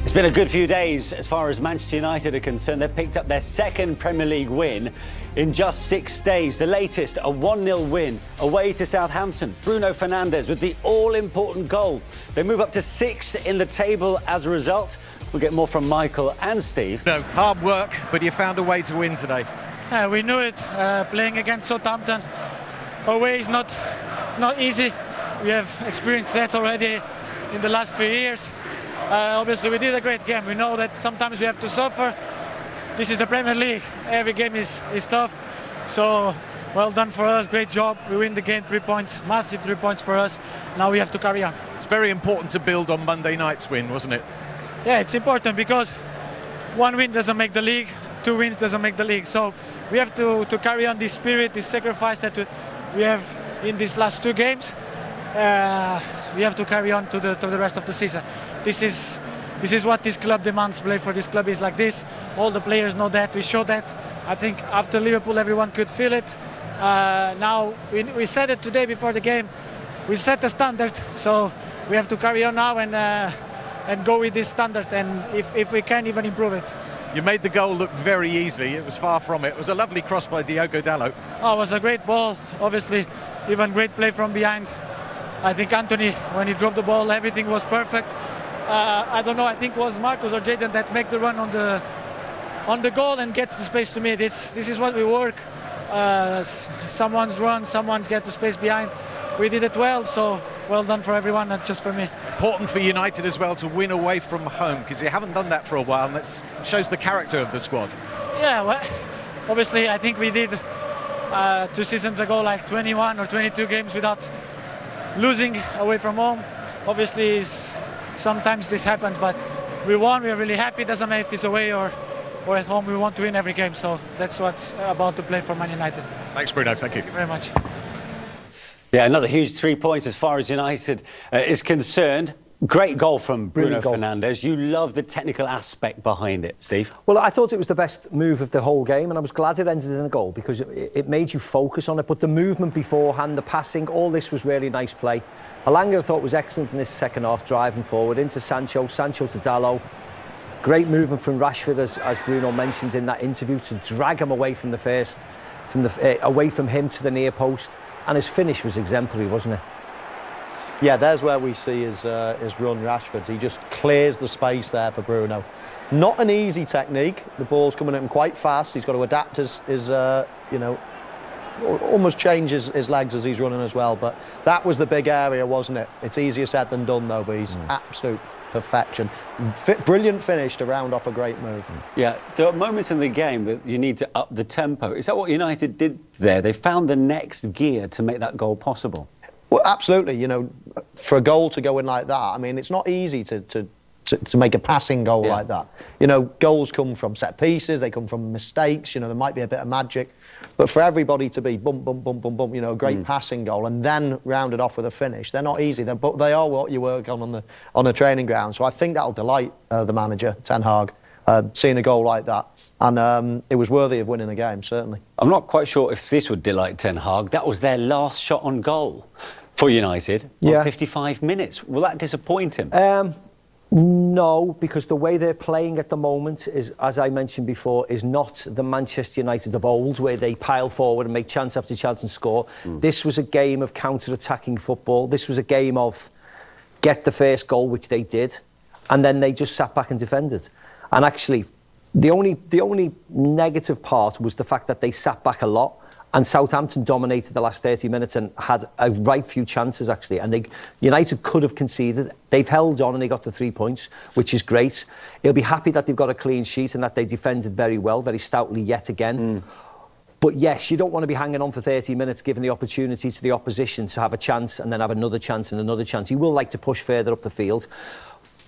It's been a good few days as far as Manchester United are concerned. They've picked up their second Premier League win in just 6 days. The latest, a 1-0 win away to Southampton. Bruno Fernandes with the all-important goal. They move up to 6th in the table as a result. We'll get more from Michael and Steve. No, hard work, but you found a way to win today. We knew it. Playing against Southampton away is not easy. We have experienced that already in the last few years. Obviously, we did a great game. We know that sometimes we have to suffer. This is the Premier League. Every game is tough. So, well done for us. Great job. We win the game, 3 points, massive 3 points for us. Now we have to carry on. It's very important to build on Monday night's win, wasn't it? Yeah, it's important because 1 win doesn't make the league, 2 wins doesn't make the league. So we have to carry on this spirit, this sacrifice that we have in these last 2 games. We have to carry on to the rest of the season. This is what this club demands. Play for this club is like this. All the players know that. We show that. I think after Liverpool, everyone could feel it. Now we said it today before the game. We set the standard, so we have to carry on now and go with this standard. And if we can, even improve it. You made the goal look very easy. It was far from it. It was a lovely cross by Diogo Dalot. Oh, it was a great ball. Obviously, even great play from behind. I think Anthony, when he dropped the ball, everything was perfect. I don't know, I think it was Marcus or Jadon that make the run on the goal and gets the space to me. This is what we work. Someone's run, someone's get the space behind. We did it well, so well done for everyone, not just for me. Important for United as well to win away from home, because you haven't done that for a while, and that shows the character of the squad. Yeah, well, obviously I think we did 2 seasons ago like 21 or 22 games without losing away from home. Obviously sometimes this happens, but we won. We're really happy. Doesn't matter if it's away or at home. We want to win every game. So that's what's about to play for Man United. Thanks, Bruno. Thank you. Thank you very much. Yeah, another huge 3 points as far as United is concerned. Great goal from Bruno Fernandes. You love the technical aspect behind it, Steve. Well, I thought it was the best move of the whole game, and I was glad it ended in a goal because it made you focus on it. But the movement beforehand, the passing, all this was really nice play. Elanga, I thought, was excellent in this second half, driving forward into Sancho to Dalot. Great movement from Rashford, as Bruno mentioned in that interview, to drag him away from away from him to the near post. And his finish was exemplary, wasn't it? Yeah, there's where we see his run, Rashford. He just clears the space there for Bruno. Not an easy technique. The ball's coming at him quite fast. He's got to adapt his almost change his legs as he's running as well. But that was the big area, wasn't it? It's easier said than done, though, but he's absolute perfection. Brilliant finish to round off a great move. Yeah, there are moments in the game that you need to up the tempo. Is that what United did there? They found the next gear to make that goal possible. Well, absolutely. You know, for a goal to go in like that, I mean, it's not easy to make a passing goal like that. You know, goals come from set pieces, they come from mistakes, you know, there might be a bit of magic. But for everybody to be bump, bump, bump, bump, bump, you know, a great passing goal and then rounded off with a finish, they're not easy. But they are what you work on the training ground. So I think that'll delight the manager, Ten Hag, seeing a goal like that. And it was worthy of winning the game, certainly. I'm not quite sure if this would delight Ten Hag. That was their last shot on goal for United on 55 minutes. Will that disappoint him? No, because the way they're playing at the moment is, as I mentioned before, is not the Manchester United of old, where they pile forward and make chance after chance and score. This was a game of counter-attacking football. This was a game of get the first goal, which they did, and then they just sat back and defended. And actually, the only negative part was the fact that they sat back a lot. And Southampton dominated the last 30 minutes and had a right few chances, actually. And United could have conceded. They've held on and they got the 3 points, which is great. He'll be happy that they've got a clean sheet and that they defended very well, very stoutly yet again. But yes, you don't want to be hanging on for 30 minutes, giving the opportunity to the opposition to have a chance and then have another chance and another chance. He will like to push further up the field.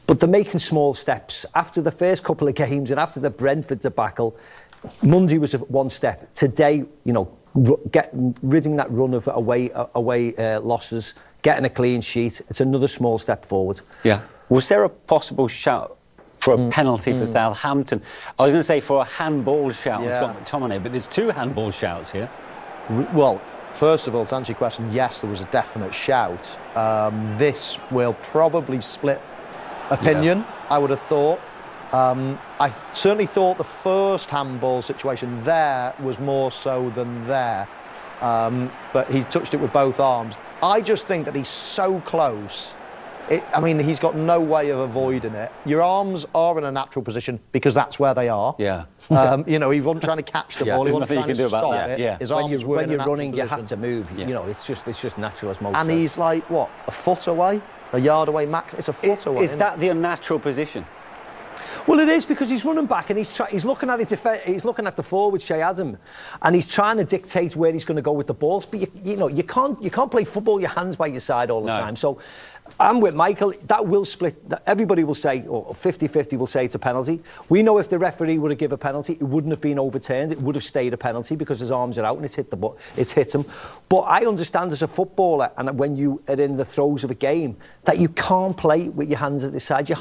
But they're making small steps. After the first couple of games and after the Brentford debacle, Monday was one step. Today, you know, ridding that run of away losses, getting a clean sheet, it's another small step forward. Yeah. Was there a possible shout for a penalty for Southampton? I was going to say for a handball shout on Scott McTominay, but there's 2 handball shouts here. Well, first of all, to answer your question, yes, there was a definite shout. This will probably split opinion, I would have thought. I certainly thought the first handball situation there was more so than there. But he's touched it with both arms. I just think that he's so close. I mean, he's got no way of avoiding it. Your arms are in a natural position because that's where they are. Yeah. You know, he wasn't trying to catch the ball. He wasn't trying to stop it. Yeah. His When arms were when in a you're natural running, you position. have to move. Yeah. You know, it's just natural as most. And he's like, what, a foot away? A yard away max? It's a foot away. Is that the unnatural position? Well, it is because he's running back and he's looking at it. He's looking at the forward, Shea Adam, and he's trying to dictate where he's going to go with the balls. But you can't play football your hands by your side all the time. So I'm with Michael. That will split. Everybody will say, or 50-50 will say it's a penalty. We know if the referee would have given a penalty, it wouldn't have been overturned. It would have stayed a penalty because his arms are out and it's hit him. But I understand as a footballer, and when you are in the throes of a game, that you can't play with your hands at the side. Your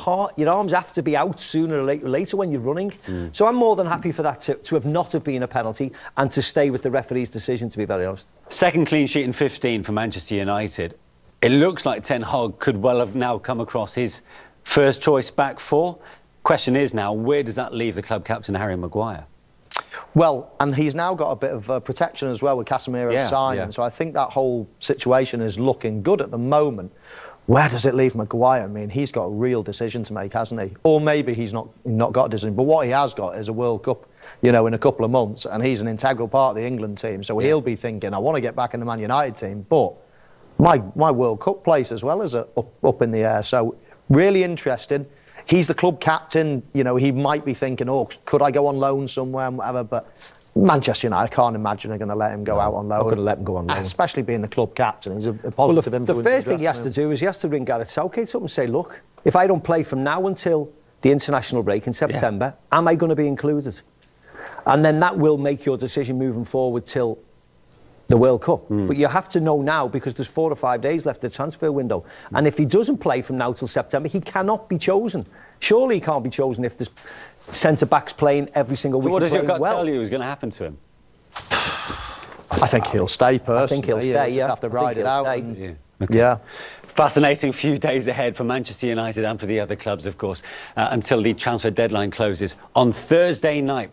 arms have to be out sooner or later when you're running. So I'm more than happy for that to have not have been a penalty and to stay with the referee's decision, to be very honest. Second clean sheet in 15 for Manchester United. It looks like Ten Hag could well have now come across his first choice back four. Question is now, where does that leave the club captain, Harry Maguire? Well, and he's now got a bit of protection as well with Casemiro signing. So I think that whole situation is looking good at the moment. Where does it leave Maguire? I mean, he's got a real decision to make, hasn't he? Or maybe he's not got a decision. But what he has got is a World Cup, you know, in a couple of months. And he's an integral part of the England team. So he'll be thinking, I want to get back in the Man United team. But my World Cup place as well is up in the air. So really interesting. He's the club captain. You know, he might be thinking, oh, could I go on loan somewhere and whatever. But Manchester United, I can't imagine they're going to let him go out on loan. Not going to let him go on loan. Especially being the club captain. He's a positive Well, influence. the first thing he has to do is he has to ring Gareth Southgate up and say, look, if I don't play from now until the international break in September, am I going to be included? And then that will make your decision moving forward till the World Cup. But you have to know now because there's 4 or 5 days left of the transfer window. And if he doesn't play from now till September, he cannot be chosen. Surely he can't be chosen if there's centre-backs playing every single week. So what does your gut well. tell you is going to happen to him? I think he'll stay personally. I think he'll stay, Just have to ride it out. Yeah. Okay. Yeah. Fascinating few days ahead for Manchester United and for the other clubs, of course, until the transfer deadline closes on Thursday night.